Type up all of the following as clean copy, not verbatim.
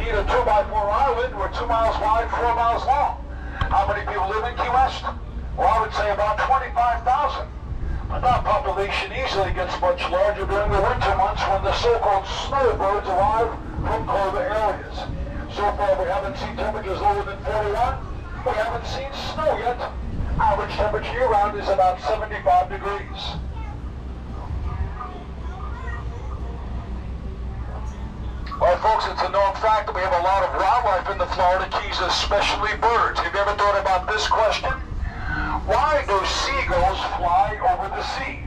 need a 2x4 island. We're 2 miles wide, 4 miles long. How many people live in Key West? Well, I would say about 25,000. But that population easily gets much larger during the winter months when the so-called snowbirds arrive from colder areas. So far, we haven't seen temperatures lower than 41. We haven't seen snow yet. Average temperature year-round is about 75 degrees. Well, folks, it's a known fact that we have a lot of wildlife in the Florida Keys, especially birds. Have you ever thought about this question? Why do seagulls fly over the sea?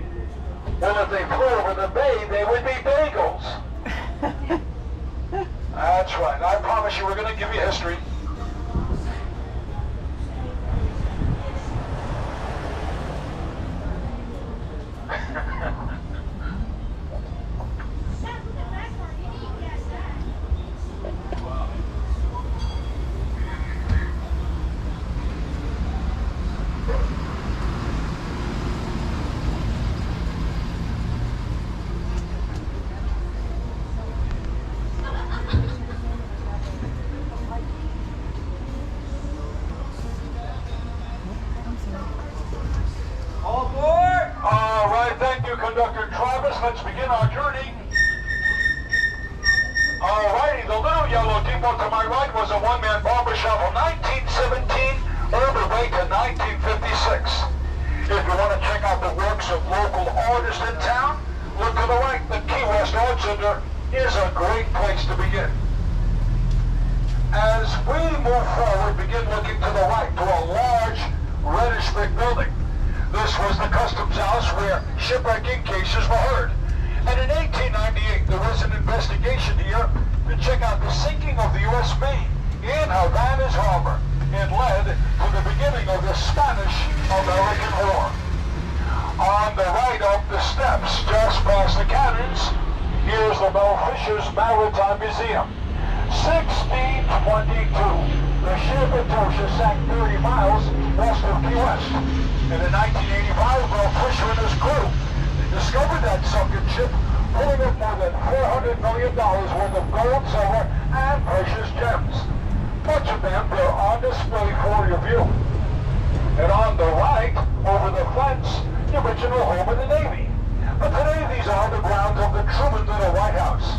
Well, if they flew over the bay, they would be bagels. That's right. I promise you we're going to give you history. Conductor Travis, let's begin our journey. Alrighty, the little yellow depot to my right was a one-man barbershop from 1917 all the way to 1956. If you want to check out the works of local artists in town, look to the right. The Key West Art Center is a great place to begin. As we move forward, begin looking to the right to a large reddish brick building. This was the customs house where shipwrecking cases were heard. And in 1898, there was an investigation here to check out the sinking of the U.S. Maine in Havana's harbor. It led to the beginning of the Spanish-American War. On the right up the steps, just past the cannons, here's the Bell Fishers Maritime Museum. 1622, the ship Etosha sank 30 miles west of Key West. And in 1985, Bell Fisher and his crew discovered that sunken ship, pulling up more than $400 million worth of gold, silver, and precious gems. Much of them are on display for your view. And on the right, over the fence, the original home of the Navy. But today, these are the grounds of the Truman Little White House.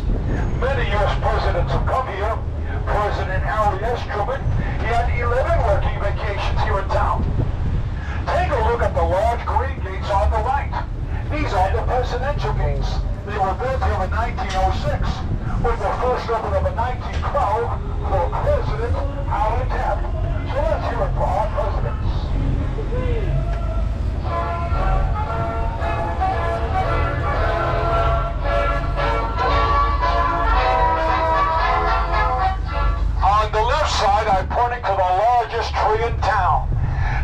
Many U.S. presidents have come here. President Harry S. Truman, he had 11 working vacations here in town. Take a look at the large green gates on the right. These are the presidential gates. They were built here in 1906, with the first open of a 1912 for President Howard Taft. So let's hear it for our presidents. On the left side, I'm pointing to the largest tree in town.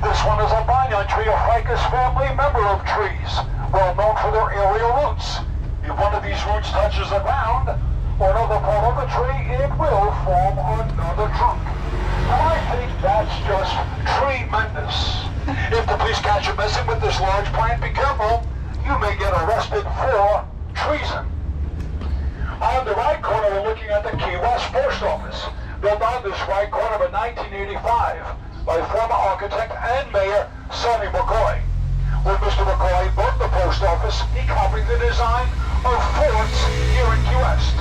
This one is a banyan tree, a ficus family member of trees, well known for their aerial roots. If one of these roots touches the ground, or another part of the tree, it will form another trunk. And I think that's just tremendous. If the police catch you messing with this large plant, be careful. You may get arrested for treason. On the right corner, we're looking at the Key West Post Office, built on this right corner in 1985. By former architect and mayor Sonny McCoy. When Mr. McCoy built the post office, he copied the design of forts here in Key West.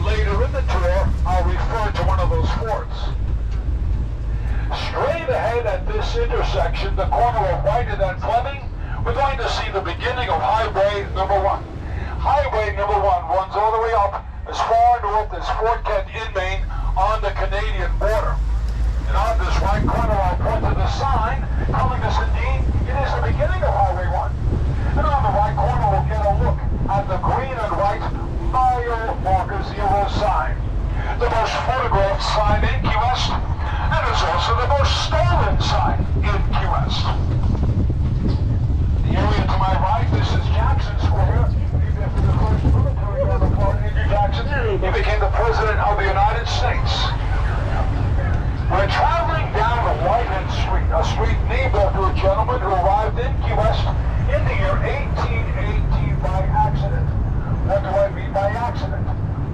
Later in the tour, I'll refer to one of those forts. Straight ahead at this intersection, the corner of Whited and Fleming, we're going to see the beginning of Highway number 1. Highway number 1 runs all the way up as far north as Fort Kent in Maine on the Canadian border. And on this right corner, I'll point to the sign telling us indeed it is the beginning of Highway 1. And on the right corner, we'll get a look at the green and white mile marker zero sign. The most photographed sign in Key West, and it's also the most stolen sign in Key West. The area to my right, this is Jackson Square. After the first military guard deployed into Jackson, he became the President of the United States. We're traveling down Whitehead Street, a street named after a gentleman who arrived in Key West in the year 1818 by accident. What do I mean by accident?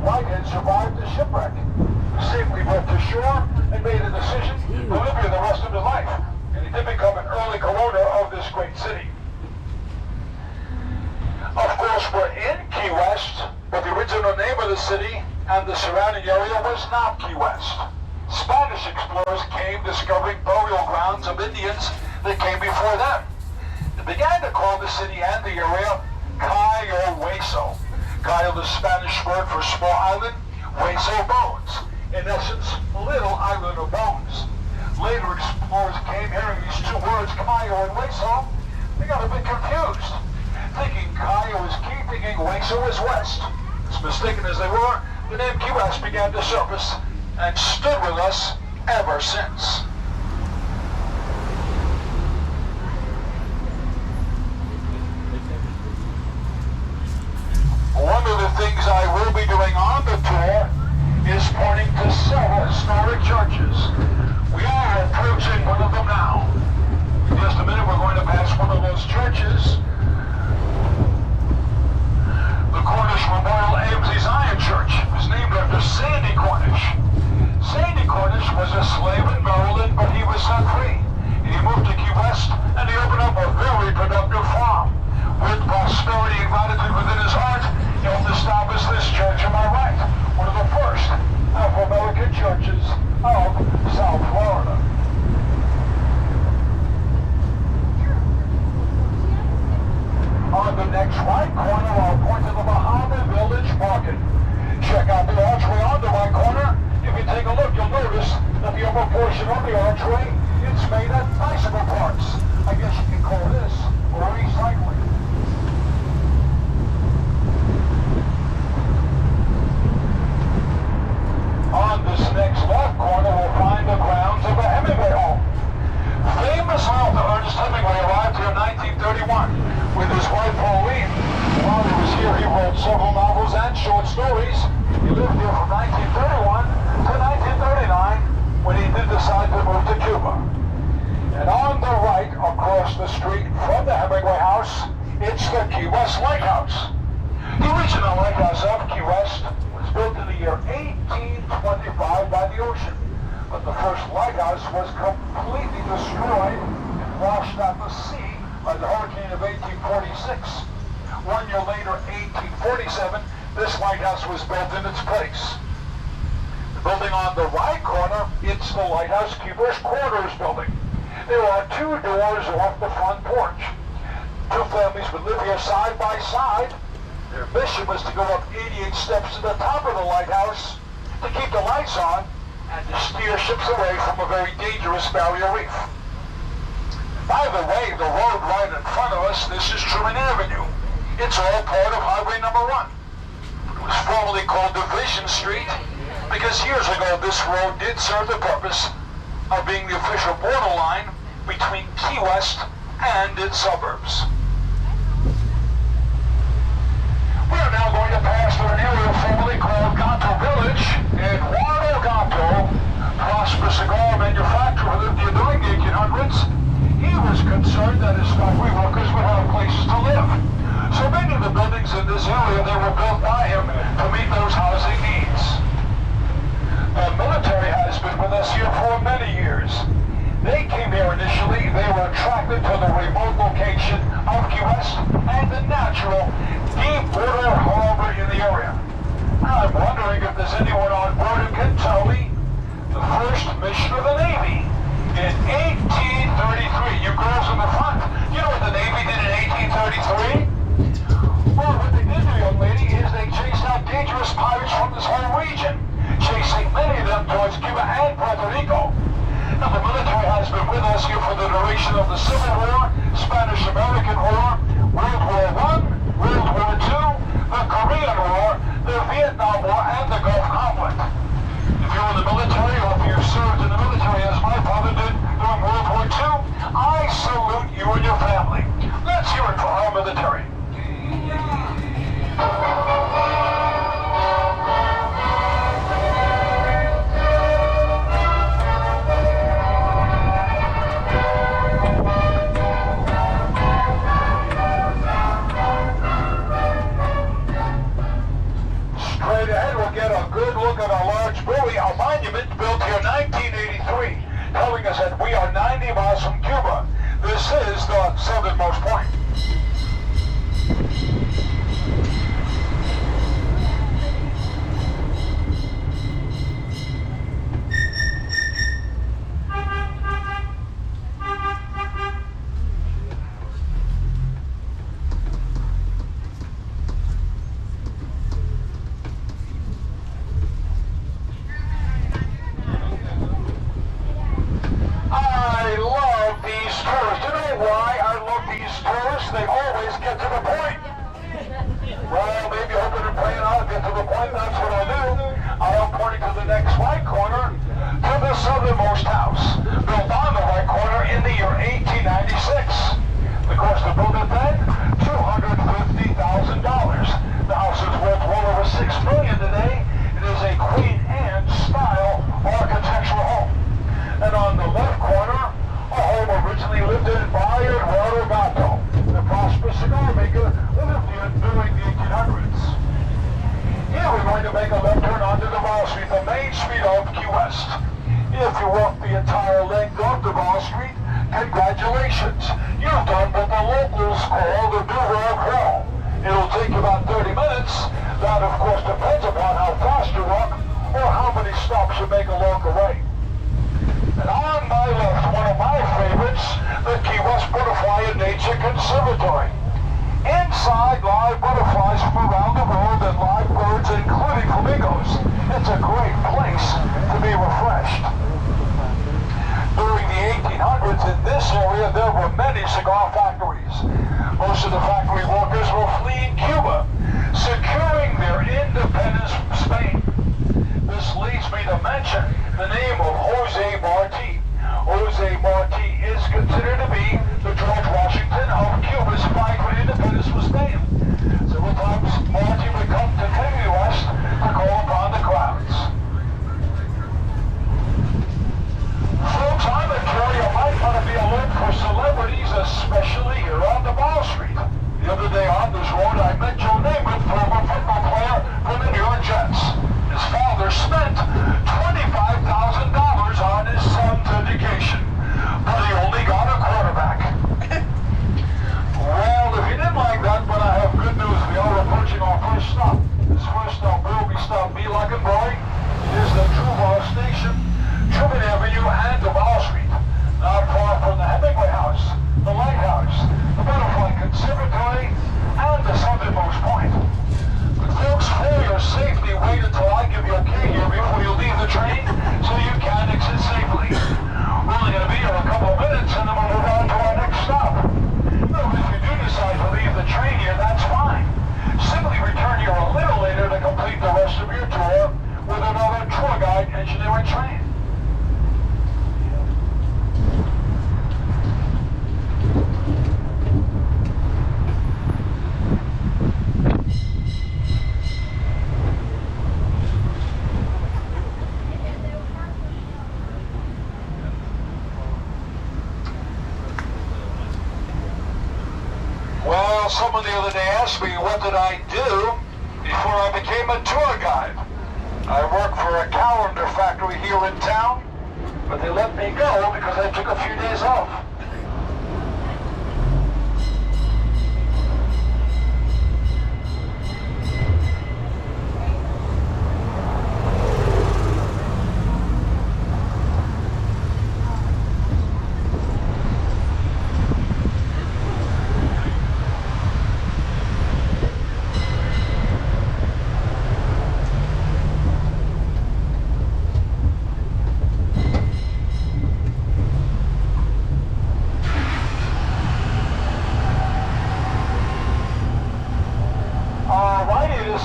Whitehead survived the shipwreck. 6 stepped ashore and made a decision to live here the rest of his life. And he did become an early co-owner of this great city. Of course, we're in Key West, but the original name of the city and the surrounding area was not Key West. Spanish explorers came discovering burial grounds of Indians that came before them. They began to call the city and the area Cayo Hueso. Cayo, the Spanish word for small island, Hueso, bones. In essence, little island of bones. Later explorers came hearing these two words, Cayo and Hueso. They got a bit confused, thinking Cayo is key, thinking Hueso is west. As mistaken as they were, the name Key West began to surface and stood with us ever since. One of the things I will be doing on the tour is pointing to several historic churches. We are approaching one of them now. In just a minute, we're going to pass one of those churches. The Cornish Memorial AMC Zion Church was named after Sandy Cornish. Sandy Cornish was a slave in Maryland, but he was set free. He moved to Key West, and he opened up a very productive farm. With prosperity and gratitude within his heart, he helped establish this church on my right, one of the first Afro-American churches of South Florida. On the next right corner, I'll point to the Bahama Village Market. Check out the archway on the right corner. If you take a look, you'll notice that the upper portion of the archway is made of bicycle parts. I guess you can call this recycling. On this next left corner, we'll find the grounds of the Hemingway home. Famous author Ernest Hemingway arrived here in 1931 with his wife Pauline. While he was here, he wrote several novels and short stories. He lived here from 1931 to 1939 when he did decide to move to Cuba. And on the right, across the street from the Hemingway house, it's the Key West Lighthouse. The original lighthouse of Key West was built in the year 1825 by the ocean. But the first lighthouse was completely destroyed and washed out to sea by the hurricane of 1846. 1 year later, 1847, this lighthouse was built in its place. The building on the right corner, it's the Lighthouse Keeper's Quarters building. There are two doors off the front porch. Two families would live here side by side. Their mission was to go up 88 steps to the top of the lighthouse to keep the lights on and to steer ships away from a very dangerous barrier reef. By the way, the road right in front of us, this is Truman Avenue. It's all part of Highway number 1. It was formerly called Division Street because years ago this road did serve the purpose of being the official borderline between Key West and its suburbs. We are now going to pass through an area formerly called Gato Village. Eduardo Gato, prosperous cigar manufacturer who lived here during the 1800s, he was concerned that his factory workers would have places to live. So many of the buildings in this area, they were built by him to meet those housing needs. The military has been with us here for many years. They came here initially, they were attracted to the remote location of Key West and the natural deep water harbor in the area. I'm wondering if there's anyone on board who can tell me the first mission of the Navy. In 1833, you girls in the front, you know what the Navy did in 1833? Well, what they did, young lady, is they chased out dangerous pirates from this whole region, chasing many of them towards Cuba and Puerto Rico. Now, the military has been with us here for the duration of the Civil War, Spanish-American War, World War I, World War II, the Korean War, the Vietnam War, and the Gulf conflict. If you're in the military or if you've served in the military as my father did during World War II, I salute you and your family. Let's hear it for our military. Straight ahead, we'll get a good look at a large buoy. I'll mind you, monument built here in 1983, telling us that we are 90 miles from Cuba. This is the southernmost point. I love these tourists. You know why I love these tourists? They always get to the point. Well, maybe hoping and praying I'll get to the point. That's what I'll do. I am pointing to the next right corner, to the southernmost house, built on the right corner in the year 1896. The cost to build it then, $250,000. The house is worth well over $6 million today. It is a Queen Anne style architectural home. And on the left corner, a home originally lived in by Eduardo Gatto, the prosperous cigar maker who lived here during the 1800s. Here we're going to make a left turn onto Duval Street, the main street of Key West. If you walk the entire length of Duval Street, congratulations. You've done what the locals call the Duval Crawl. It'll take you about 30 minutes. That, of course, depends upon how fast you walk or how many stops you make along the way. And on my left, one of my favorites, the Key West Butterfly and Nature Conservatory. Inside, live butterflies from around the world and live birds, including flamingos. It's a great place to be refreshed. During the 1800s in this area, there were many cigar factories. Most of the factory workers were fleeing Cuba, securing their independence from Spain. This leads me to mention the name of Jose Marti. Jose Marti is considered to be the George Washington of Cuba's fight for independence from Spain. Several times Marti would come to Key West to call upon the crowds. Folks, I'm a carrier. You might want to be alert for celebrities, especially here on Duval Street. The other day on this road, I met Joe Namath, former football player for the New York Jets. His father spent $25,000 on his son's education, but he only got a quarterback. Well, if you didn't like that, but I have good news. We are approaching our first stop. This first stop will be stop B like and boy. It is the Duval Station, Truman Avenue, and Duval Street. Not far from the Hemingway House, the Lighthouse, the Butterfly Conservatory, and the southernmost point. But folks, for your safety, wait until I give you okay here before you leave the train so you can exit safely. We're only going to be here a couple of minutes and then we'll move on to our next stop. Now, if you do decide to leave the train here, that's fine. Simply return here a little later to complete the rest of your tour with another tour guide engineering train. Well, someone the other day asked me what did I do before I became a tour guide. I work for a calendar factory here in town, but they let me go because I took a few days off.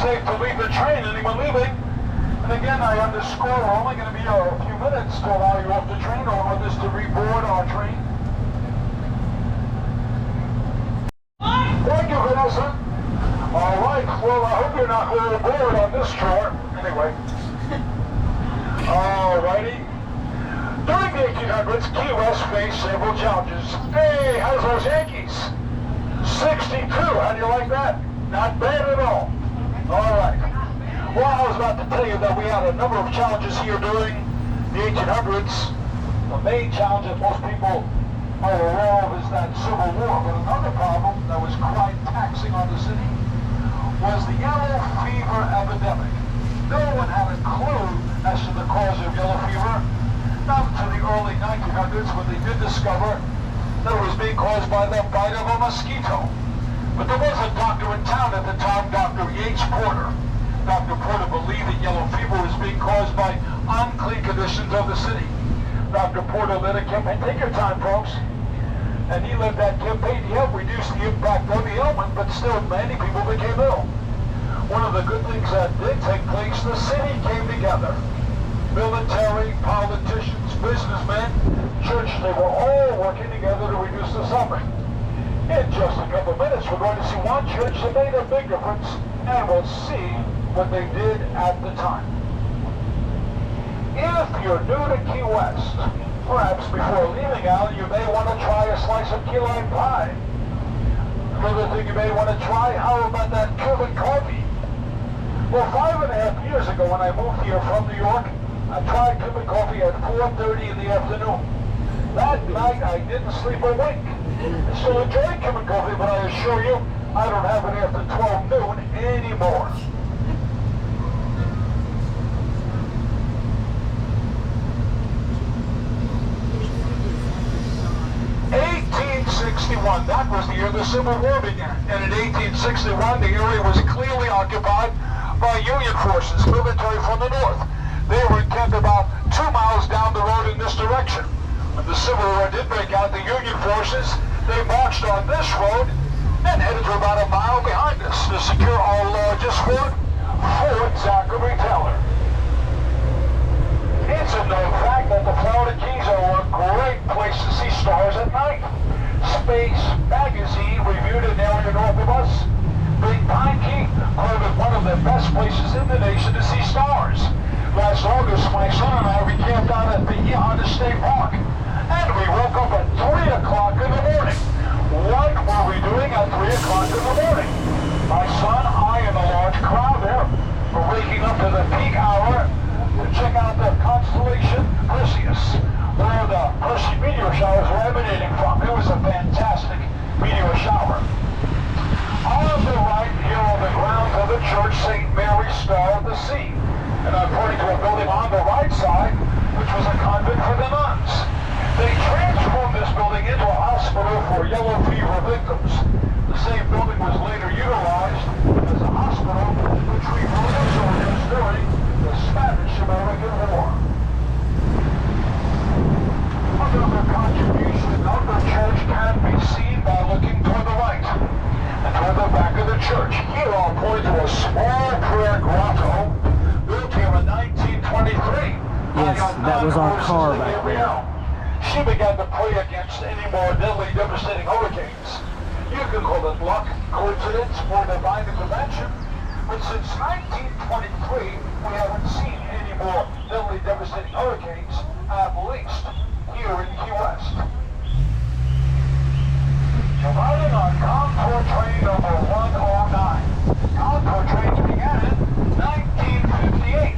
Safe to leave the train, anyone leaving? And again, I underscore, we're only going to be here a few minutes to allow you off the train or want us to reboard our train. Thank you, Vanessa. All right, well, I hope you're not really bored on this tour. Anyway. All righty. During the 1800s, Key West faced several challenges. Hey, how's those Yankees? 62, how do you like that? Not bad at all. All right. Well, I was about to tell you that we had a number of challenges here during the 1800s, the main challenge that most people are aware of is that Civil War. But another problem that was quite taxing on the city was the yellow fever epidemic. No one had a clue as to the cause of yellow fever, not until the early 1900s when they did discover that it was being caused by the bite of a mosquito. But there was a doctor in town at the time, Dr. H. Porter. Dr. Porter believed that yellow fever was being caused by unclean conditions of the city. Dr. Porter led a campaign, take your time folks, and he led that campaign to help reduce the impact of the ailment, but still many people became ill. One of the good things that did take place, the city came together. Military, politicians, businessmen, church, they were all working together to reduce the suffering. In just a couple of minutes, we're going to see one church that made a big difference, and we'll see what they did at the time. If you're new to Key West, perhaps before leaving out, you may want to try a slice of key lime pie. Another thing you may want to try, how about that Cuban coffee? Well, 5.5 years ago when I moved here from New York, I tried Cuban coffee at 4:30 in the afternoon. That night I didn't sleep a wink. I still enjoy Cuban coffee, but I assure you, I don't have it after 12 noon anymore. That was the year the Civil War began. And in 1861, the area was clearly occupied by Union forces, military from the north. They were encamped about 2 miles down the road in this direction. When the Civil War did break out, the Union forces, they marched on this road and headed to about a mile behind us to secure our largest fort, Fort Zachary Taylor. It's a known fact that the Florida Keys are a great place to see stars at night. Space Magazine reviewed an area north of us. Big Pine Key called it one of the best places in the nation to see stars. Last August, my son and I, we camped out at the Honda State Park. And we woke up at 3 o'clock in the morning. What were we doing at 3 o'clock in the morning? My son, I, and a large crowd there were waking up to the peak hour to check out the constellation Perseus, where the Perseid meteor showers were emanating from. It was a fantastic meteor shower. On the right, here on the grounds of the church, St. Mary's Star of the Sea. And I'm pointing to a building on the right side, which was a convent for the nuns. They transformed this building into a hospital for yellow fever victims. The same building was later utilized as a hospital to treat wounded soldiers during the Spanish-American War. Another contribution of the church can be seen by looking toward the right and toward the back of the church. Here I'll point to a small prayer grotto built here in 1923. Yes, that was our car back there. She began to pray against any more deadly, devastating hurricanes. You can call it luck, coincidence, or divine intervention, but since 1923, we haven't seen any more deadly, devastating hurricanes, at least here in Key West. You're riding on Conch Train number 109. Conch trains began in 1958.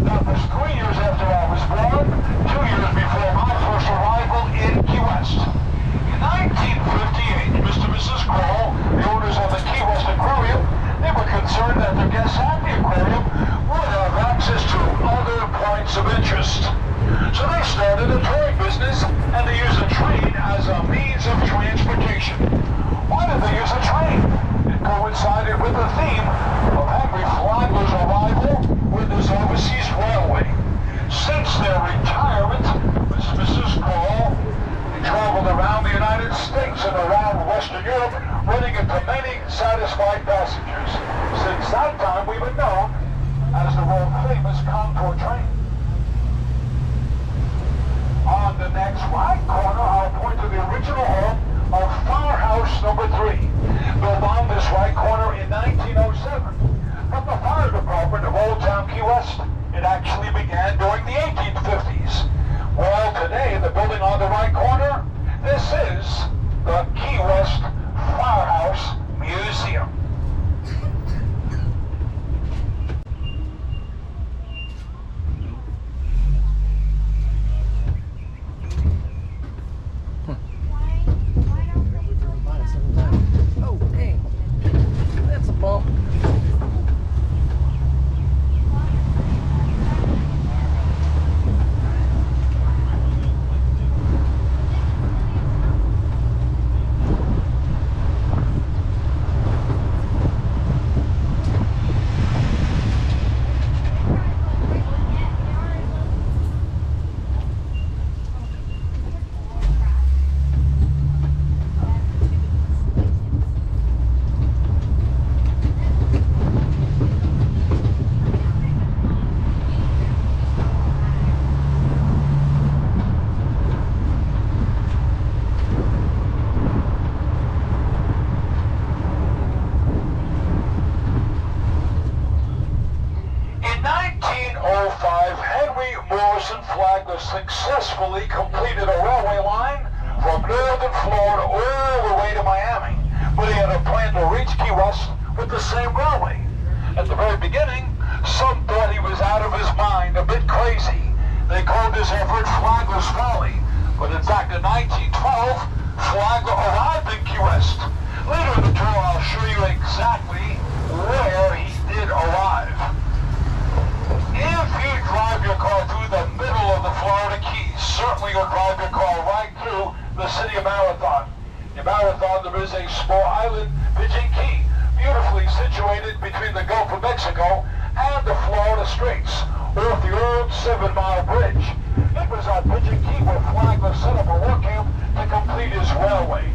That was 3 years after I was born, 2 years before my first arrival in Key West. In 1958, Mr. and Mrs. Kroll, the owners of the Key West Aquarium, they were concerned that their guests at the aquarium would have access to other points of interest. So they started a touring business, and they used a train as a means of transportation. Why did they use a train? It coincided with the theme of Henry Flagler's arrival with this overseas railway. Since their retirement, Mr. and Mrs. Kroll, they traveled around the United States and around Western Europe, running into many satisfied passengers. Since that time, we've been known as the world-famous Conch Train. On the next right corner, I'll point to the original home of Firehouse number 3, built on this right corner in 1907. But the fire department of Old Town Key West, it actually began during the 1850s. Well, today, the building on the right corner, this is the Key West Firehouse Museum. with the same railway. At the very beginning, some thought he was out of his mind, a bit crazy. They called his effort Flagler's Folly. But in fact, in 1912, Flagler arrived in Key West. Later in the tour, I'll show you exactly where he did arrive. If you drive your car through the middle of the Florida Keys, certainly you'll drive your car right through the city of Marathon. In Marathon, there is a small island, Pigeon Key, beautifully situated between the Gulf of Mexico and the Florida Straits, off the old 7-mile bridge. It was on Pigeon Key where Flagler set up a work camp to complete his railway.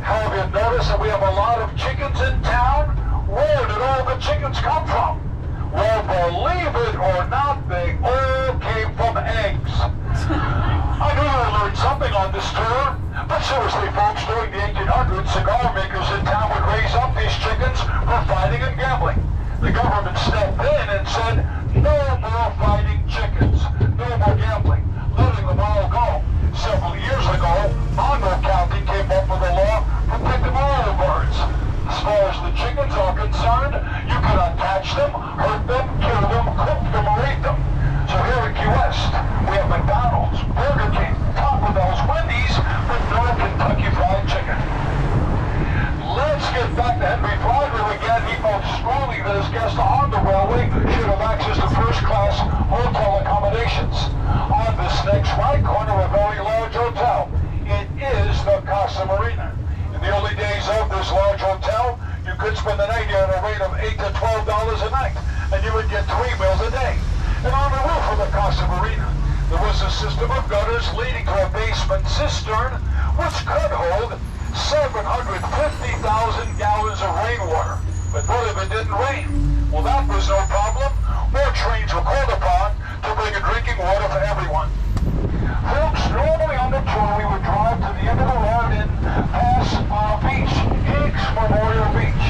Have you noticed that we have a lot of chickens in town? Where did all the chickens come from? Well, believe it or not, they all came from eggs. I knew you would learn something on this tour, but seriously, folks, during the 1800s, cigar makers in town would raise up these chickens for fighting and gambling. The government stepped in and said, no more fighting chickens, no more gambling, letting them all go. Several years ago, Monroe County came up with a law protecting all the birds. As far as the chickens are concerned, you can attach them, hurt them, kill them, cook them, or eat them. So here in Key West, we have McDonald's, Burger King, Taco Bell's, Wendy's, but no Kentucky Fried Chicken. Let's get back to Henry Flagler again. He felt strongly that his guests on the railway should have access to first-class hotel accommodations. On this next right corner, a very large hotel. It is the Casa Marina. In the early days of this large hotel, you could spend the night here at a rate of $8 to $12 a night, and you would get 3 meals a day. And on the roof of the Casa Marina, there was a system of gutters leading to a basement cistern, which could hold 750,000 gallons of rainwater. But what if it didn't rain? Well, that was no problem. More trains were called upon to bring drinking water for everyone. Folks, normally on the tour we would drive to the end of the road and pass beach, Hicks Memorial Beach.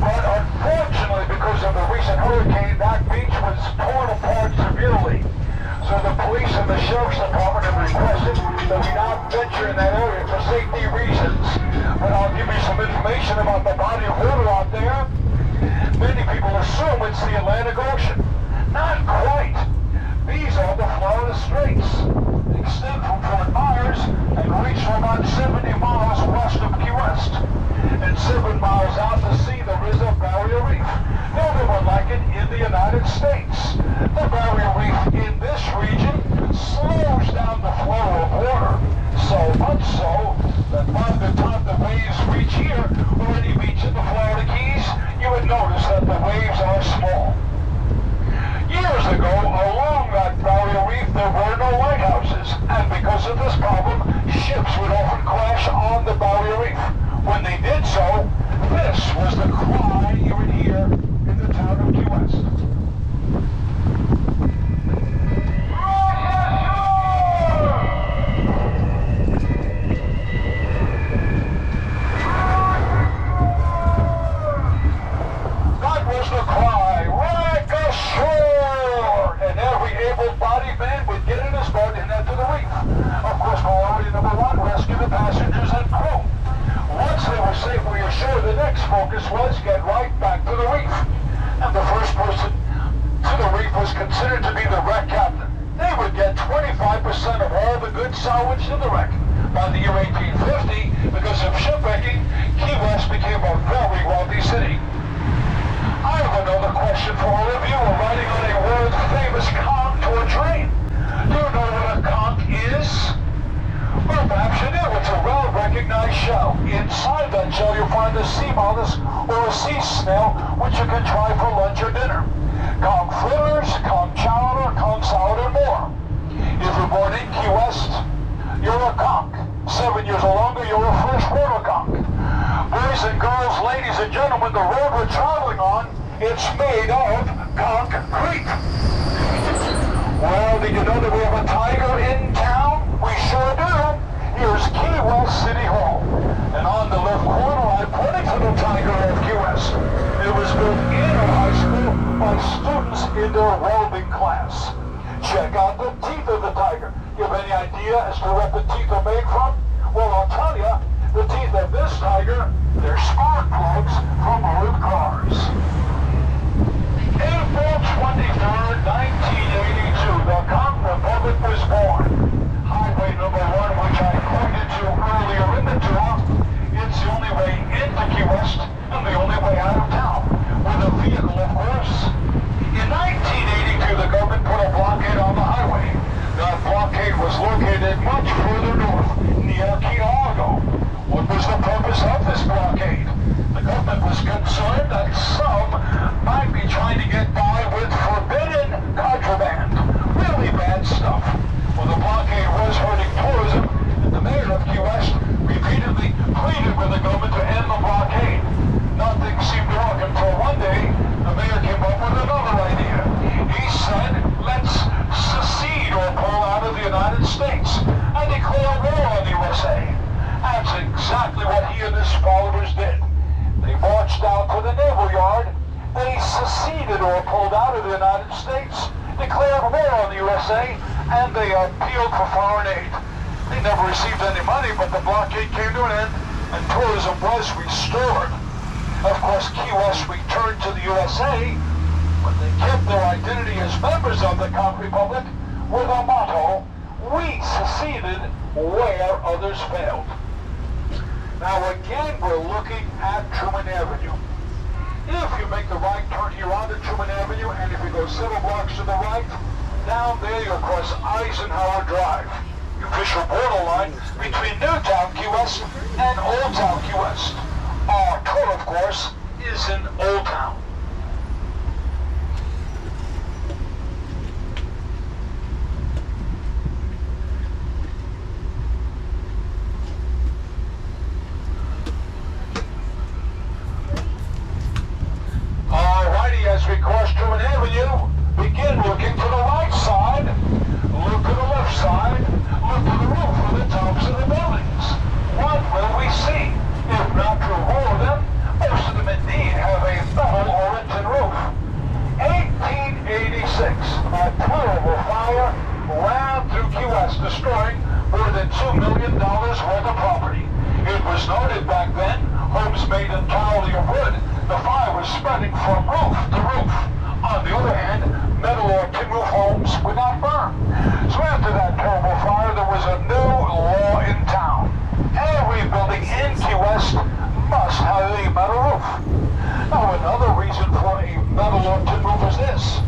But unfortunately, because of the recent hurricane, that beach was torn apart severely. So the police and the sheriff's department have requested that we not venture in that area for safety reasons. But I'll give you some information about the body of water out there. Many people assume it's the Atlantic Ocean. Not quite. These are the Florida Straits. They extend from Fort Myers and reach for about 70 miles west of Key West. And 7 miles out to sea there is a barrier reef. No other one like it in the United States. The barrier reef in this region slows down the flow of water. So much so that by the time the waves reach here or any beach in the Florida Keys, you would notice that the waves are small. Years ago, along that barrier reef, there were no lighthouses, and because of this problem, ships would often crash on the barrier reef. When they did so, this was the cry you would hear in the town of Key West. That was the cry, wreck ashore! And every able-bodied man would get in his boat and head to the reef. Of course, priority number one, rescue the passengers and crew. Once they were safely ashore, the next focus was get right back to the reef. And the first person to the reef was considered to be the wreck captain. They would get 25% of all the goods salvaged in the wreck. By the year 1850, because of shipwrecking, Key West became a very wealthy city. I have another question for all of you. We're riding on a world-famous conch tour train. Do you know what a conch is? Well, perhaps you do. It's a well-recognized shell. Inside that shell, you'll find a sea mollusk or a sea snail, which you can try for lunch or dinner. Conch fritters, conch chowder, conch salad, and more. If you're born in Key West, you're a conch. 7 years or longer, you're a freshwater conch. Boys and girls, ladies and gentlemen, the road we're traveling on, it's made of concrete. Well, did you know that we have a tiger in town? We sure do. Here's Key West City Hall. And on the left corner, I pointed to the tiger of Key West. It was built in our high school by students in their welding class. Check out the teeth of the tiger. You have any idea as to what the teeth are made from? Well, I'll tell you, The teeth of this tiger, they're spark plugs from old cars. April 23rd, 1982, the Conch Republic was born. Highway number 1, which I pointed to earlier in the tour, it's the only way into Key West and the only way out of town. With a vehicle, of course. In 1982, the government put a blockade on the highway. That blockade was located much further north, near Key Largo. What was the purpose of this blockade? The government was concerned that some might be trying to get by with forbidden contraband. Really bad stuff. Well, the blockade was hurting tourism, and the mayor of Key West repeatedly pleaded with the government to end the blockade. Nothing seemed to work until one day, the mayor came up with another idea. He said, let's secede or pull out of the United States and declare war on the USA. That's exactly what he and his followers did. They marched out to the naval yard, they seceded or pulled out of the United States, declared war on the USA, and they appealed for foreign aid. They never received any money, but the blockade came to an end, and tourism was restored. Of course, Key West returned to the USA, but they kept their identity as members of the Conch Republic with a motto, we seceded where others failed. Now again, we're looking at Truman Avenue. If you make the right turn here onto Truman Avenue, and if you go several blocks to the right, down there you'll cross Eisenhower Drive. You fish a borderline between Newtown, Key West, and Old Town, Key West. Our tour, of course, is in Old Town. Alrighty, as we cross Truman Avenue, begin looking to the right side, look to the left side, look to the roof of the tops of the buildings. What will we see? If not true, all of them, most of them indeed have a metal or a tin roof. 1886, a terrible fire ran through Key West, destroying more than $2 million worth of property. It was noted back then, homes made entirely of wood. The fire was spreading from roof to roof. On the other hand, metal or tin roof homes would not burn. So after that terrible fire, there was a new law in town. Every building in Key West must have a metal roof. Now, another reason for a metal or tin roof is this.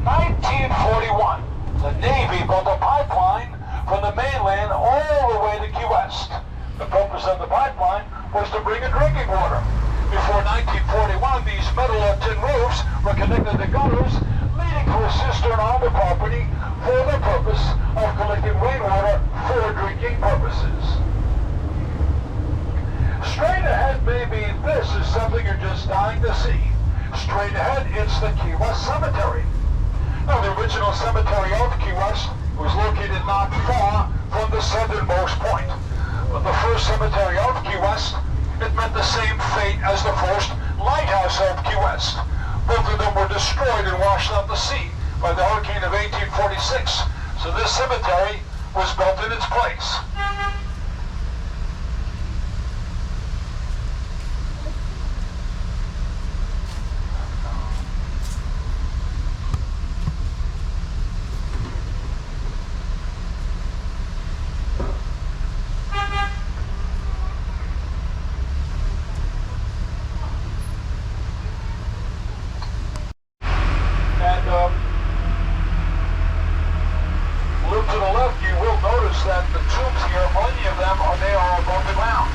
1941, the Navy built a pipeline from the mainland all the way to Key West. The purpose of the pipeline was to bring in drinking water. Before 1941, these metal or tin roofs were connected to gutters, leading to a cistern on the property for the purpose of collecting rainwater for drinking purposes. Straight ahead, maybe this is something you're just dying to see. Straight ahead, it's the Key West Cemetery. Now, the original cemetery of Key West was located not far from the southernmost point. But the first cemetery of Key West, it met the same fate as the first lighthouse of Key West. Both of them were destroyed and washed out to sea by the hurricane of 1846. So this cemetery was built in its place. Look to the left, you will notice that the tombs here, many of them they are above the ground.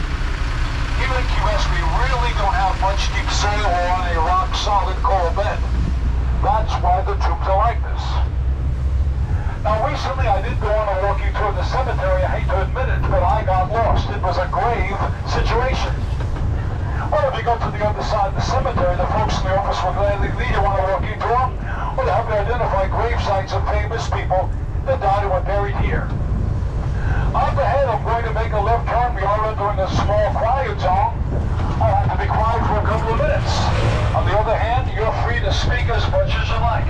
Here in Key West, we really don't have much deep soil or on a rock-solid coral bed. That's why the tombs are like this. Now, recently I did go on a walking tour of the cemetery. I hate to admit it, but I got lost. It was a grave situation. Well, if you go to the other side of the cemetery, the folks in the office will gladly lead you on a walking tour, or to help you identify grave sites of famous people that died and were buried here. Up ahead, I'm going to make a left turn. We are entering a small quiet zone. I'll have to be quiet for a couple of minutes. On the other hand, you're free to speak as much as you like.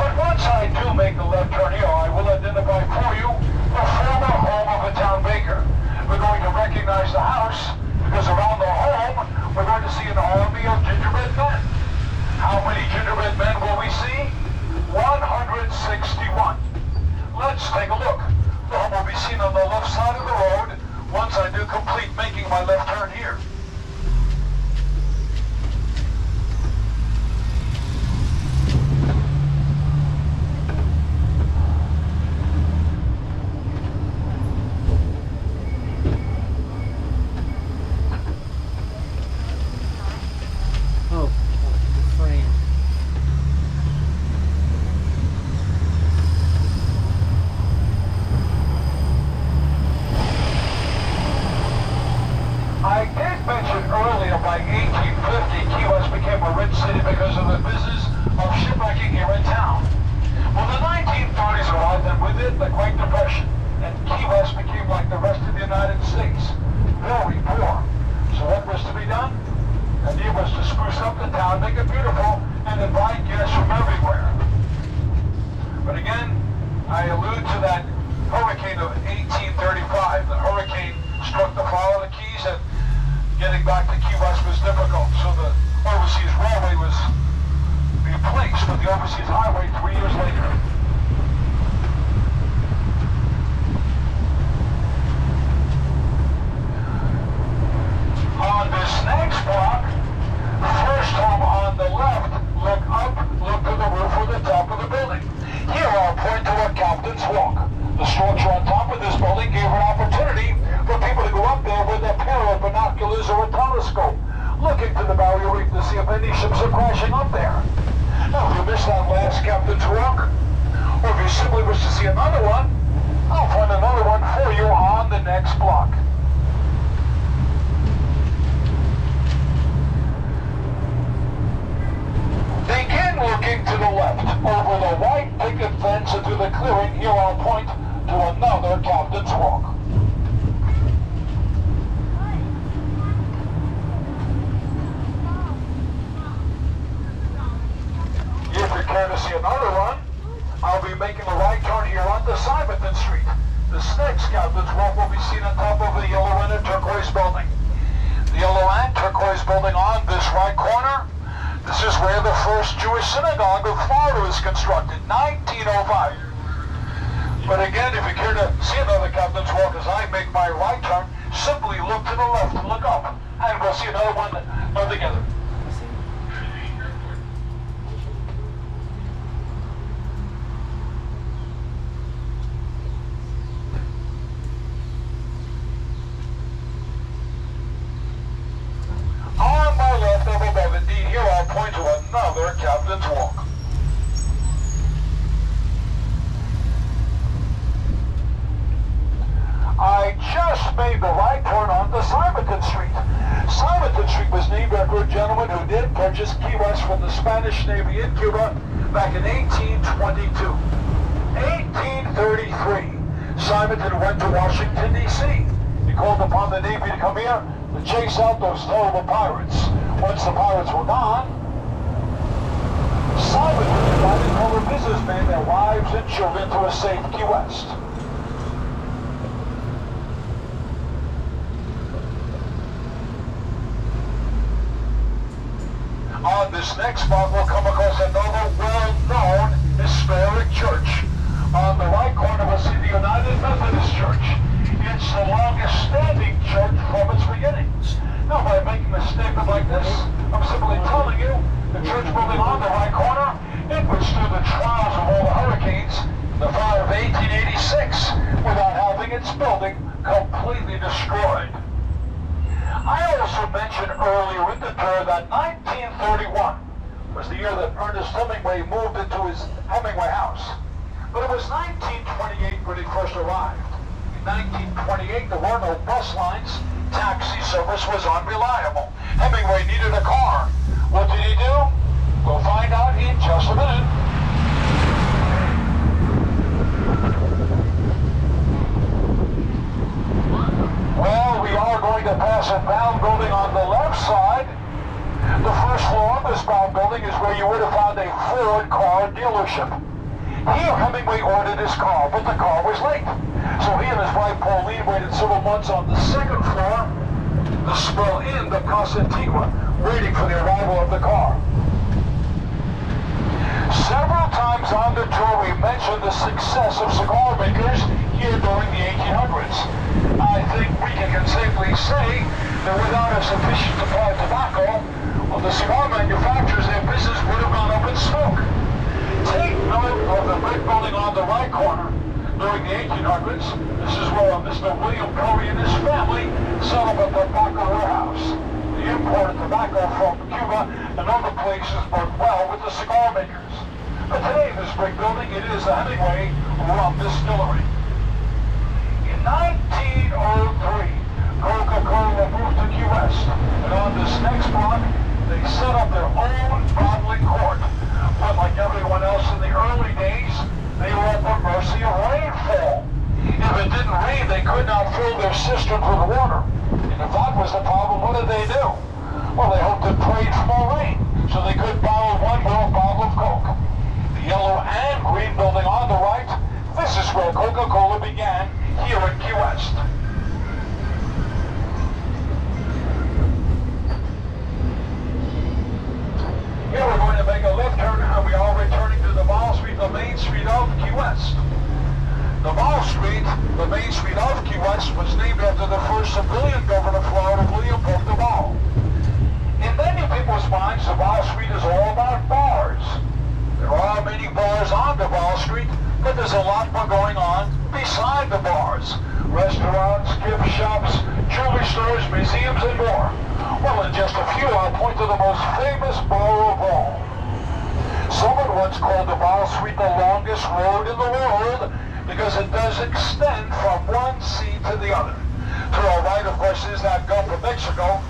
But once I do make the left turn here, I will identify for you the former home of a town baker. We're going to recognize recognize the house because around the home, we're going to see an army of gingerbread men. How many gingerbread men will we see? 161. Let's take a look. The home will be seen on the left side of the road once I do complete making my left turn here. Oh, the frame. I did mention earlier by 1850 Key West became a rich city because of the business of shipwrecking here in town. Well, the 1930s arrived and with it the Great Depression, and Key West became like the rest of the United States, very poor. So what was to be done? The idea was to spruce up the town, make it beautiful, and invite guests from everywhere. But again, I allude to that hurricane of 1835. The hurricane struck the Florida Keys, and getting back to Key West was difficult. So the overseas railway was replaced with the overseas highway 3 years later. On this next block, first home on the left, look up, look to the roof or the top of the building. Here I'll point to a captain's walk. The structure on top of this building gave an opportunity for people to go up there with a pair of binoculars or a telescope, looking to the barrier reef to see if any ships are crashing up there. Now, if you missed that last captain's walk, or if you simply wish to see another one, I'll find another one for you on the next block. Begin looking to the left, over the white picket fence into the clearing. Here I'll point to another captain's walk. If you care to see another one, I'll be making a right turn here onto Simonton Street. This next captain's walk will be seen on top of the yellow and the turquoise building. The yellow and turquoise building on this right corner. This is where the first Jewish synagogue of Florida was constructed, 1905. But again, if you care to see another captain's walk as I make my right turn, simply look to the left and look up, and we'll see another one together. On my left, up above, indeed, here I'll point to another captain's walk. I just made the right turn onto Simonton Street. Simonton Street was named after a gentleman who did purchase Key West from the Spanish Navy in Cuba back in 1822. 1833, Simonton went to Washington, D.C. He called upon the Navy to come here to chase out those terrible pirates. Once the pirates were gone, Simonton invited fellow businessmen, their wives and children to a safe Key West. On this next spot, we'll come across another well-known historic church. On the right corner, we'll see the United Methodist Church. It's the longest-standing church from its beginnings. Now, by making a statement like this, I'm simply telling you the church building on the right corner, it withstood the trials of all the hurricanes in the fire of 1886 without having its building completely destroyed. I also mentioned earlier in the tour that 1931 was the year that Ernest Hemingway moved into his Hemingway house. But it was 1928 when he first arrived. In 1928, there were no bus lines. Taxi service was unreliable. Hemingway needed a car. What did he do? We'll find out in just a minute. Well, we are going to pass a bound building on the left side. The first floor of this bound building is where you would have found a Ford car dealership. Here, Hemingway ordered his car, but the car was late. So he and his wife Pauline waited several months on the second floor, the small inn, the Casa Antigua, waiting for the arrival of the car. Several times on the tour we mentioned the success of cigar makers here during the 1800s. I think we can safely say that without a sufficient supply of tobacco, well, the cigar manufacturers, their business would have gone up in smoke. Take note of the brick building on the right corner. During the 1800s, this is where Mr. William Curry and his family set up a tobacco warehouse. They imported tobacco from Cuba and other places worked well with the cigar makers. But today, this brick building, it is the Hemingway Rum Distillery. In 1903, Coca-Cola moved to Key West, and on this next block, they set up their own bottling court. But like everyone else in the early days, they were at the mercy of rainfall. If it didn't rain, they could not fill their cisterns with water. And if that was the problem, what did they do? Well, they hoped to trade for more rain, so they could borrow one more bottle of Coke. The yellow and green building on the right, this is where Coca-Cola began here in Key West. Here we're going to make a left turn and we are returning to the Mall Street, the main street of Key West. The Mall Street, the main street of Key West, was named after the first civilian governor of Florida, William Polk the Mall. In many people's minds, the Mall Street is all about bars. There are many bars on the Mall Street, but there's a lot more going on beside the bars. Restaurants, gift shops, jewelry stores, museums, and more. Well, in just a few, I'll point to the most famous bar of all. Someone once called the Mall Street the longest road in the world because it does extend from one sea to the other. To our right, of course, is that Gulf of Mexico.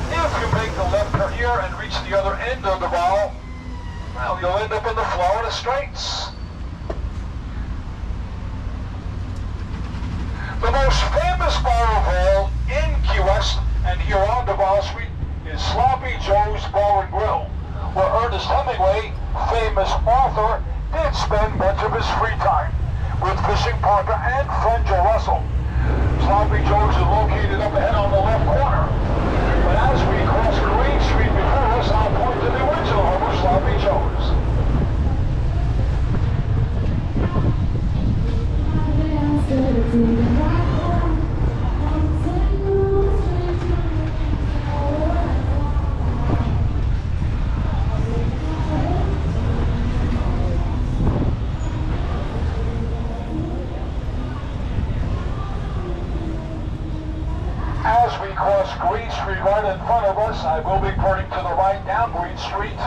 If you make the left turn here and reach the other end of the mall, well, you'll end up in the Florida Straits. The most famous bar of all in Key West and here on the Mall Street is Sloppy Joe's Bar and Grill, where Ernest Hemingway, famous author, did spend much of his free time with fishing partner and friend Joe Russell. Sloppy Joe's is located up ahead on the left corner. But as we cross Green Street before us, I'll point to the original home of Sloppy Joe's. As we cross Green Street right in front of us, I will be turning to the right down Green Street.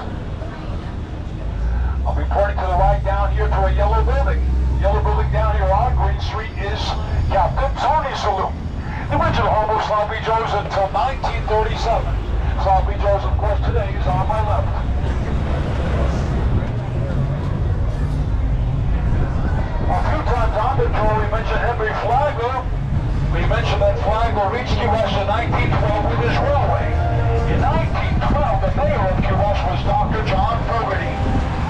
I'll be turning to the right down here to a yellow building. The yellow building down here on Green Street is Captain Tony's Saloon. The original home of Sloppy Joe's until 1937. Sloppy Joe's, of course, today is on my left. A few times on the tour we mentioned Henry Flagler. We mentioned that Flagler reached Key West in 1912 with his railway. In 1912, the mayor of Key West was Dr. John Fogarty.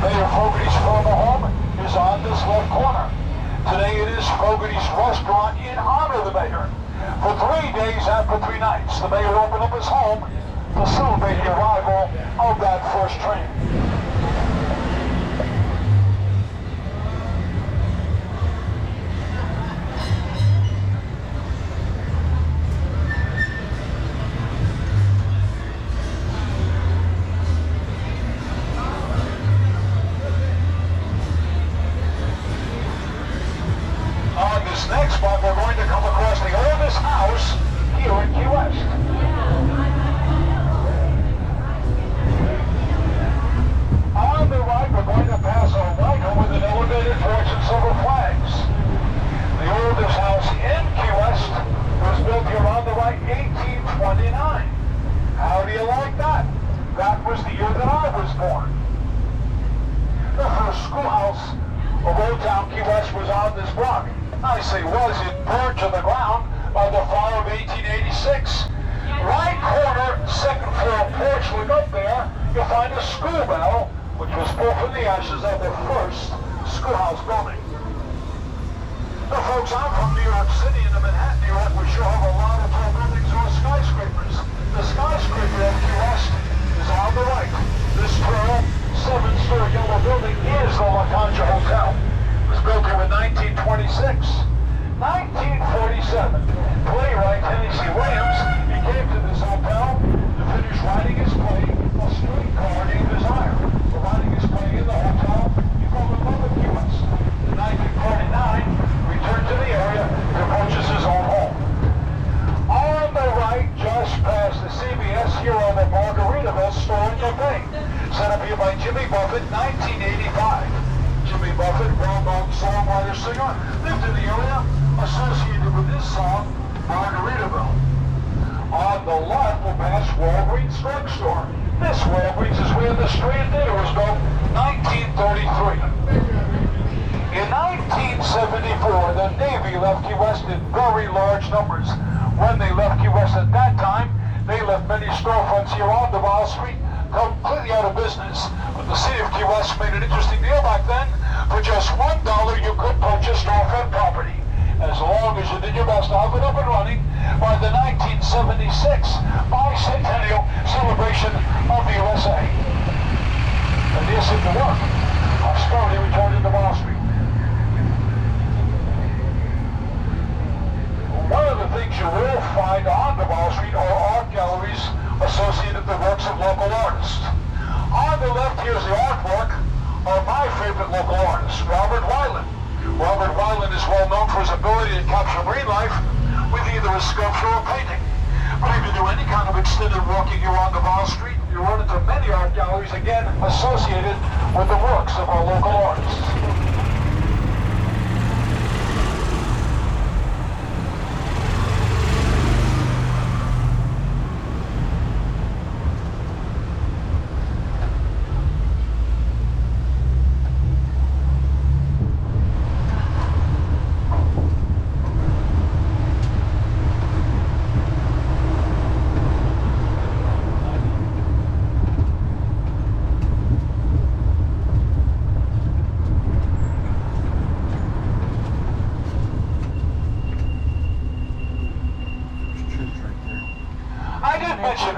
Mayor Fogarty's former home is on this left corner. Today it is Fogarty's restaurant in honor of the mayor. For 3 days and for 3 nights, the mayor opened up his home to celebrate the arrival of that first train. On this next spot, we're going to come across the oldest house here in Key West. On the right, we're going to pass a Michael with an elevated porch and silver flags. The oldest house in Key West was built here on the right, 1829. How do you like that? That was the year that I was born. The first schoolhouse of Old Town Key West was on this block. I say was, it burned to the ground by the fire of 1886. Right corner, second floor porch, look up there, you'll find a school bell, which was built from the ashes of the first school. schoolhouse building. Now, folks, I'm from New York City, and in Manhattan, New York, we sure have a lot of tall buildings or skyscrapers. The skyscraper of Key West is on the right. This tall, 7-story yellow building is the La Concha Hotel. It was built here in 1926. 1947, playwright Tennessee Williams, he came to this hotel to finish writing his play, A Streetcar Named Desire. While writing his play in the hotel, he fell in love with Key West. In 1949, returned to the area to purchase his own home. On the right, just past the CBS, here on the Margaritaville store in Cafe. Set up here by Jimmy Buffett, 1985. Jimmy Buffett, well-known songwriter, singer, lived in the area associated with this song, Margaritaville. On the left, we'll pass Walgreens drugstore. This Walgreens is where the Strand Theater was built, 1933. In 1974, the Navy left Key West in very large numbers. When they left Key West at that time, they left many storefronts here on Duval Street completely out of business. But the city of Key West made an interesting deal back then. For just $1, you could purchase storefront property, as long as you did your best to have it up and running by the 1976 bicentennial celebration of the USA. And this seemed to work. Prosperity returned into Wall Street. One of the things you will find on the Wall Street are art galleries associated with the works of local artists. On the left, here's the artwork of my favorite local artist, Robert Weiland. Robert Weiland is well known for his ability to capture marine life with either a sculpture or painting. But if you do any kind of extended walking here on the Wall Street, you run into many art galleries, again, associated with the works of our local artists.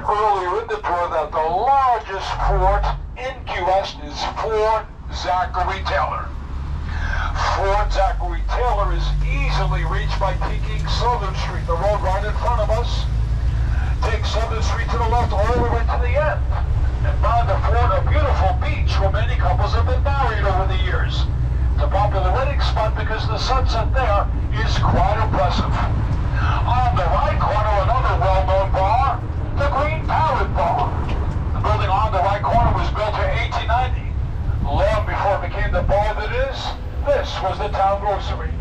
Earlier in the tour that the largest fort in Key West is Fort Zachary Taylor. Fort Zachary Taylor is easily reached by taking Southern Street, the road right in front of us. Take Southern Street to the left all the way to the end. And by the fort, a beautiful beach where many couples have been married over the years. It's a popular wedding spot because the sunset there is quite impressive. On the right corner, another well-known bar, the Green Parrot Bar. The building on the right corner was built in 1890. Long before it became the bar that is, this was the town grocery.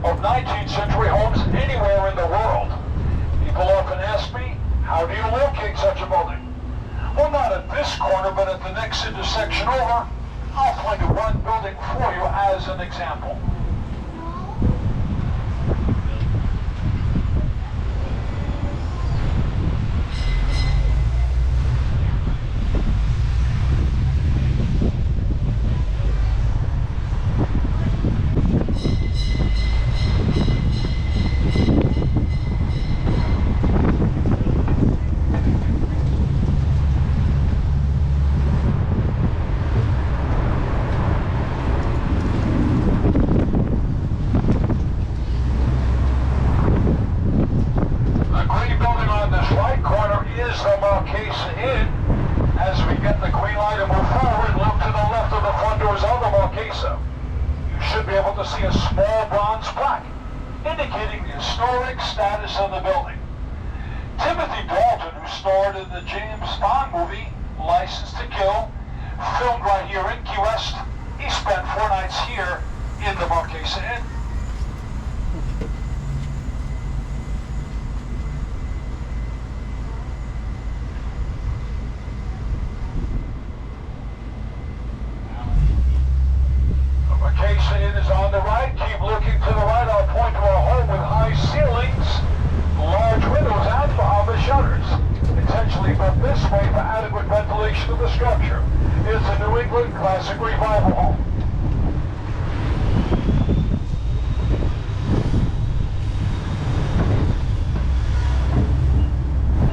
Of 19th century homes anywhere in the world. People often ask me, how do you locate such a building? Well, not at this corner, but at the next intersection over. I'll point to one building for you as an example. to see a small bronze plaque indicating the historic status of the building. Timothy Dalton, who starred in the James Bond movie License to Kill, filmed right here in Key West, he spent 4 nights here in the Marquesa Inn. The Marquesa Inn is on the right. Keep looking to the right. I'll point to a home with high ceilings, large windows, and Bahama shutters, intentionally built this way for adequate ventilation of the structure. It's a New England classic revival home.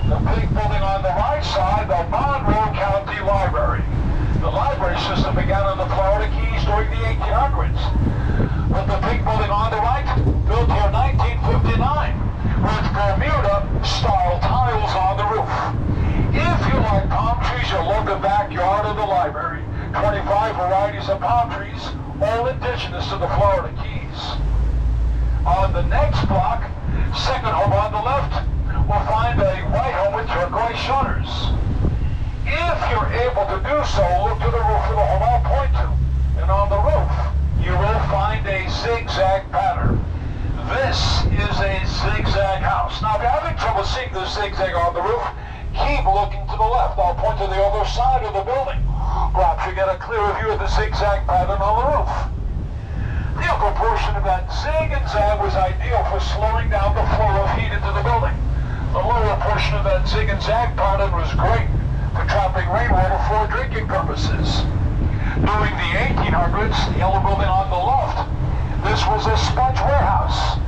The big building on the right side, the Monroe County Library. The library system began on the Florida Keys during the 1800s. But the big building on the right, built here in 1959, with Bermuda-style tiles on the roof. If you like palm trees, you'll love the backyard of the library. 25 varieties of palm trees, all indigenous to the Florida Keys. On the next block, second home on the left, we'll find a white home with turquoise shutters. If you're able to do so, look to the roof of the home I'll point to. And on the roof, you will find a zigzag pattern. This is a zigzag house. Now, if you're having trouble seeing the zigzag on the roof, keep looking to the left. I'll point to the other side of the building. Perhaps you get a clearer view of the zigzag pattern on the roof. The upper portion of that zig and zag was ideal for slowing down the flow of heat into the building. The lower portion of that zig and zag pattern was great for trapping rainwater for drinking purposes. During the 1800s, the yellow building on the left, this was a sponge warehouse.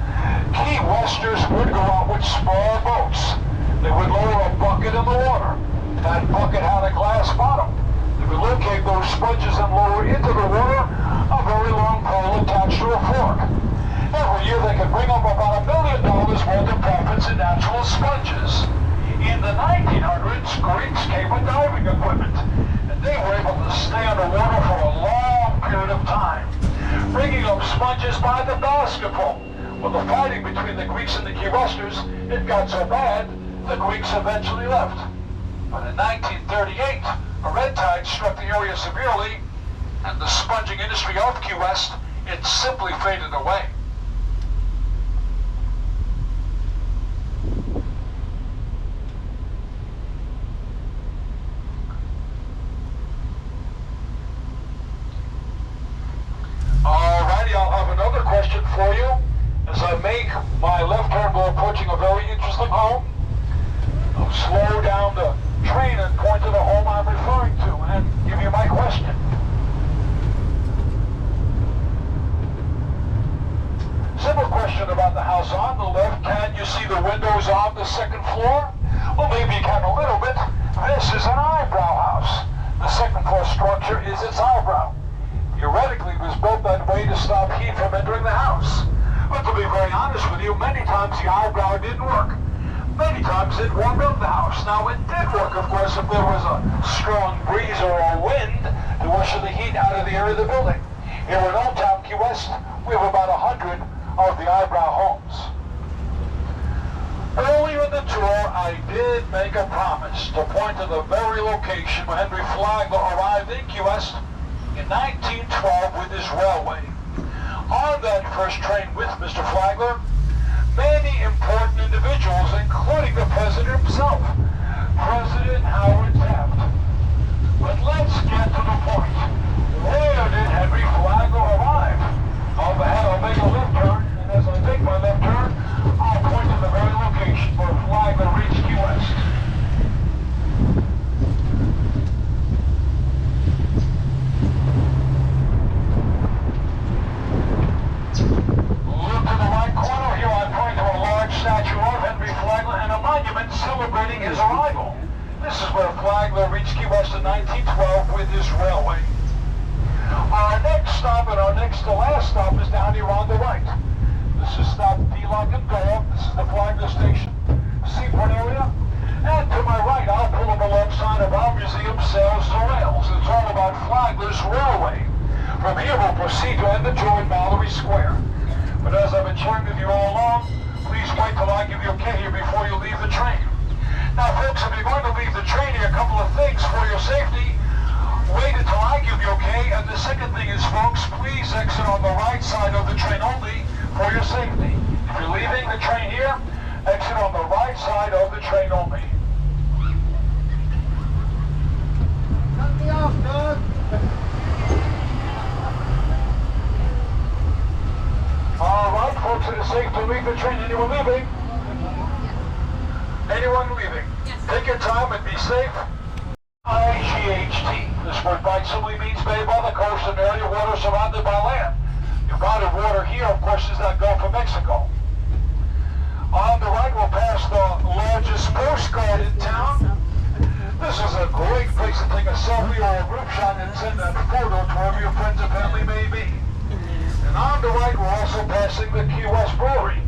Key Westers would go out with small boats. They would lower a bucket in the water. That bucket had a glass bottom. They would locate those sponges and lower into the water a very long pole attached to a fork. Every year they could bring up about $1 million worth of profits in natural sponges. In the 1900s, Greeks came with diving equipment, and they were able to stay underwater for a long period of time, bringing up sponges by the basketful. Well, the fighting between the Greeks and the Key Westers, it got so bad, the Greeks eventually left. But in 1938, a red tide struck the area severely, and the sponging industry of Key West, it simply faded away. Alrighty, I'll have another question for you. As I make my left turn, we're approaching a very interesting home. I'll slow down the train and point to the home I'm referring to and give you my question. Simple question about the house on the left. Can you see the windows on the second floor? Well, maybe you can a little bit. This is an eyebrow house. The second floor structure is its eyebrow. Theoretically, it was built that way to stop heat from entering the house. But to be very honest with you, many times the eyebrow didn't work. Many times it warmed up the house. Now, it did work, of course, if there was a strong breeze or a wind to usher the heat out of the area of the building. Here in Old Town, Key West, we have about 100 of the eyebrow homes. Earlier in the tour, I did make a promise to point to the very location where Henry Flagler arrived in Key West in 1912 with his railway. On that first train with Mr. Flagler, many important individuals, including the President himself, President Howard Taft. But let's get to the point. Where did Henry Flagler arrive? Up ahead, I'll make a left turn, and as I make my left turn, I'll point to the very location where Flagler reached Key West. Look to the right corner. Here I point to a large statue of Henry Flagler and a monument celebrating his arrival. This is where Flagler reached Key West in 1912 with his railway. Our next stop and our next to last stop is down here on the right. This is stop D-Lock and Dog. This is the Flagler Station seaport area. And to my right, I'll pull up alongside of our museum, Sails to Rails. It's all about Flagler's railway. From here, we'll proceed to end the tour at Mallory Square. But as I've been sharing with you all along, please wait till I give you okay here before you leave the train. Now, folks, if you're going to leave the train here, a couple of things for your safety. Wait until I give you okay. And the second thing is, folks, please exit on the right side of the train only for your safety. If you're leaving the train here, exit on the right side of the train only. Cut me off, dog. All right, folks, it is safe to leave the train. Anyone leaving? Anyone leaving? Yes. Take your time and be safe. IGHT. This word bite simply means bay by the coast, an area of water surrounded by land. The body of water here, of course, is that Gulf of Mexico. On the right, we'll pass the largest postcard in town. This is a great place to take a selfie or a group shot and send that photo to wherever your friends and family may be. And on the right, we're also passing the Key West Brewery.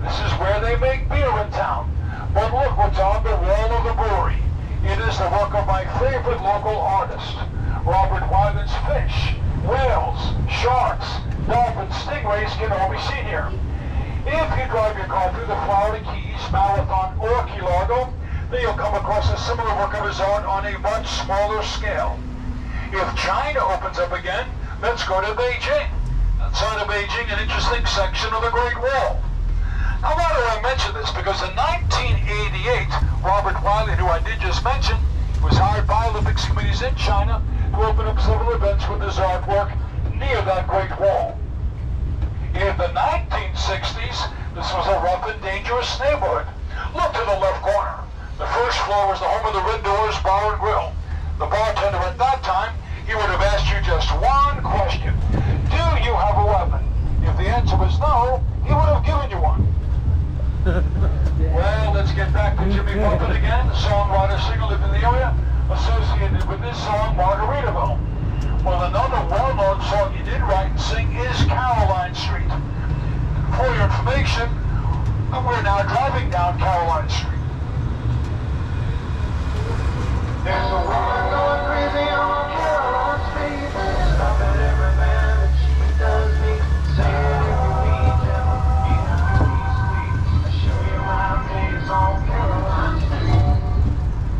This is where they make beer in town. But look what's on the wall of the brewery. It is the work of my favorite local artist, Robert Wyman's fish, whales, sharks, dolphins, stingrays can all be seen here. If you drive your car through the Florida Keys, Marathon, or Key Largo, then you'll come across a similar work of his art on a much smaller scale. If China opens up again, let's go to Beijing. Outside of Beijing, an interesting section of the Great Wall. Now, why do I mention this? Because in 1988, Robert Wiley, who I did just mention, was hired by Olympics committees in China to open up several events with his artwork near that Great Wall. In the 1960s, this was a rough and dangerous neighborhood. Look to the left corner. The first floor was the home of the Red Doors Bar and Grill. The bartender at that time, he would have asked you just one question. Do you have a weapon? If the answer was no, he would have given you one. Well, let's get back to Jimmy Buffett again, songwriter, singer, lived in the area, associated with this song, Margaritaville. Well, another well-known song he did write and sing is Caroline Street. For your information, we're now driving down Caroline Street. There's a woman going crazy on Caroline Street, stopping every man that she does meet, saying if you need him, I show you my days on Caroline Street.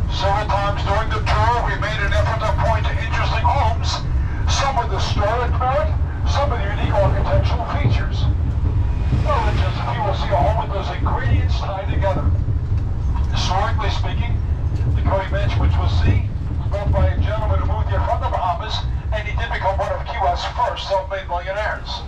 Several times during the tour, we made an effort to point to interesting homes, some with historic merit, some with unique architectural features. Well, in just a few, we'll see a home with those ingredients tied together. Historically speaking, the Curry Mansion, which we'll see, was built by a gentleman who moved here from the Bahamas, and he did become one of Key West's first self-made millionaires.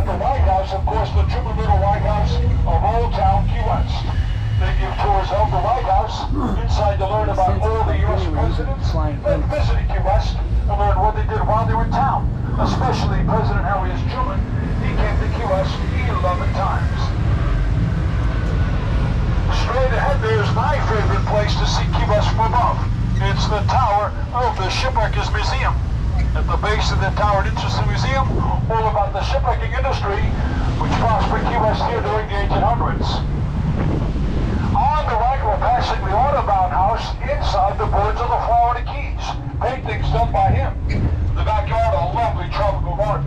the White House, of course, the Truman Little White House of Old Town Key West. They give tours of the White House. Inside to learn about all the U.S. presidents. Then visiting Key West to learn what they did while they were in town. Especially President Harry S. Truman. He came to Key West 11 times. Straight ahead there's my favorite place to see Key West from above. It's the tower of the Shipwreckers Museum. At the base of the tower, an interesting museum all about the shipwrecking industry, which prospered Key West here during the 1800s. On the right, we're passing the Audubon House inside the birds of the Florida Keys. Paintings done by him. The backyard, a lovely tropical garden.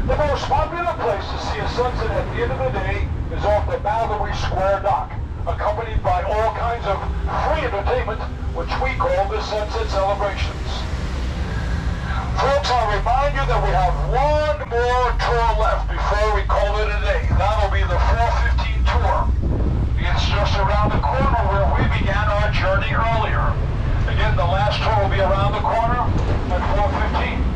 The most popular place to see a sunset at the end of the day is off the Mallory Square dock, accompanied by all kinds of free entertainment, which we call the Sunset Celebrations. Folks, I'll remind you that we have one more tour left before we call it a day. That'll be the 415 tour. It's just around the corner where we began our journey earlier. Again, the last tour will be around the corner at 415.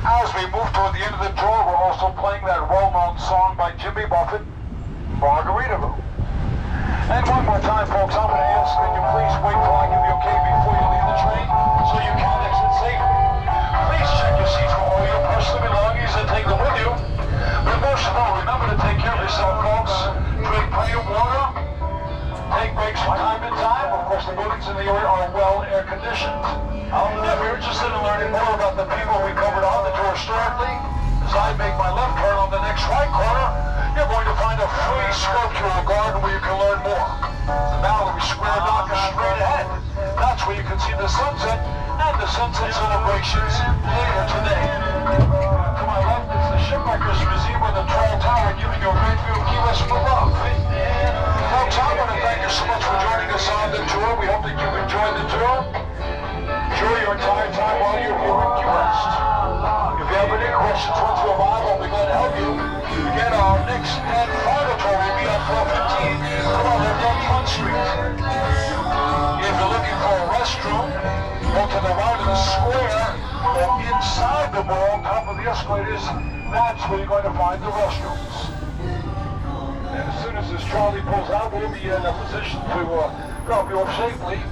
As we move toward the end of the tour, we're also playing that well-known song by Jimmy Buffett, Margaritaville. And one more time, folks, I'm going to ask that you please wait till I give you okay before you leave the train so you can exit safely. Please check your seats for all your personal belongings and take them with you. But most of all, remember to take care of yourself, folks. Drink plenty of water. Take breaks from time to time. Of course, the buildings in the area are well air-conditioned. If you're interested in learning more about the people we covered on the tour historically, as I make my left turn on the next right corner, you're going to find a free sculptural garden where you can learn more. The Mallory Square dock is straight ahead. That's where you can see the sunset and the sunset celebrations later today. To my left is the Shipwreckers Museum with the tall tower giving you a great view of Key West from above. Folks, I want to thank you so much for joining us on the tour. We hope that you've enjoyed the tour. Enjoy your entire time while you're here in Key West. If you have any questions once you arrive, I'll be glad to help you. Again, our next and final tour will be on 415. Come on, left on Front Street. If you're looking for a restroom, go to the right of the square, or inside the mall, top of the escalators, that's where you're going to find the restrooms. And as soon as this trolley pulls out, we'll be in a position to drop you off safely